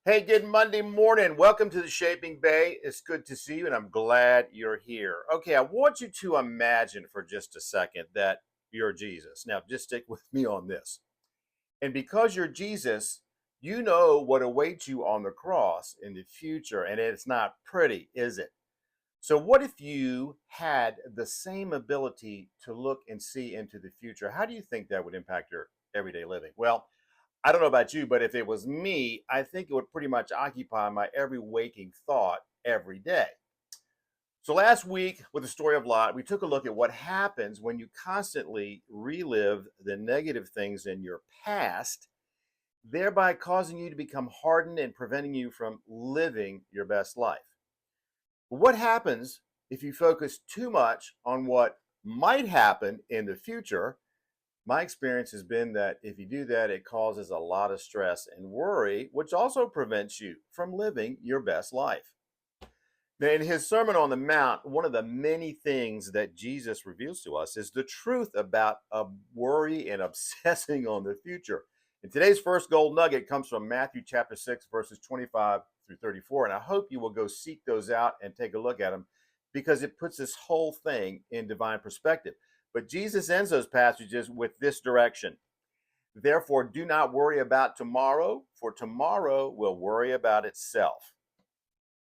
Hey, good Monday morning. Welcome to the Shaping Bay. It's good to see you, and I'm glad you're here. Okay, I want you to imagine for just a second that you're Jesus. Now, just stick with me on this. And because you're Jesus, you know what awaits you on the cross in the future, and it's not pretty, is it? So, what if you had the same ability to look and see into the future? How do you think that would impact your everyday living? Well, I don't know about you, but if it was me, I think it would pretty much occupy my every waking thought every day. So last week, with the story of Lot, we took a look at what happens when you constantly relive the negative things in your past, thereby causing you to become hardened and preventing you from living your best life. What happens if you focus too much on what might happen in the future? My experience has been that if you do that, it causes a lot of stress and worry, which also prevents you from living your best life. Now, in his Sermon on the Mount, one of the many things that Jesus reveals to us is the truth about worry and obsessing on the future. And today's first gold nugget comes from Matthew chapter 6, verses 25 through 34. And I hope you will go seek those out and take a look at them because it puts this whole thing in divine perspective. But Jesus ends those passages with this direction. Therefore, do not worry about tomorrow, for tomorrow will worry about itself.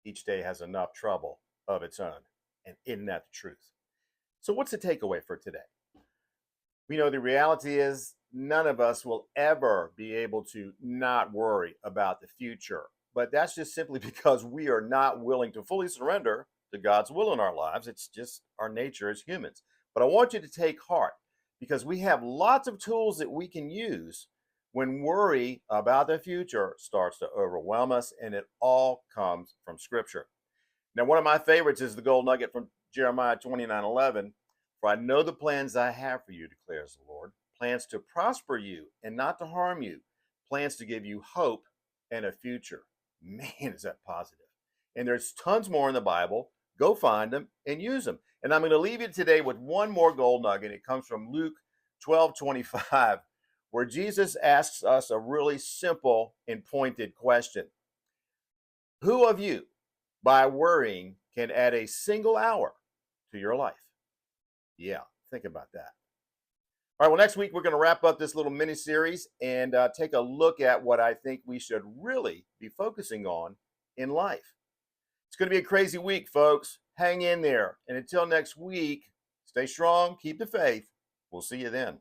Each day has enough trouble of its own. And isn't that the truth? So, what's the takeaway for today? We know the reality is none of us will ever be able to not worry about the future. But that's just simply because we are not willing to fully surrender to God's will in our lives. It's just our nature as humans. But I want you to take heart because we have lots of tools that we can use when worry about the future starts to overwhelm us, and it all comes from Scripture. Now, one of my favorites is the gold nugget from Jeremiah 29:11. For I know the plans I have for you, declares the Lord, plans to prosper you and not to harm you, plans to give you hope and a future. Man, is that positive. And there's tons more in the Bible. Go find them and use them. And I'm going to leave you today with one more gold nugget. It comes from Luke 12:25, where Jesus asks us a really simple and pointed question. Who of you, by worrying, can add a single hour to your life? Yeah, think about that. All right, well, next week we're going to wrap up this little mini series and take a look at what I think we should really be focusing on in life. It's going to be a crazy week, folks. Hang in there. And until next week, stay strong, keep the faith. We'll see you then.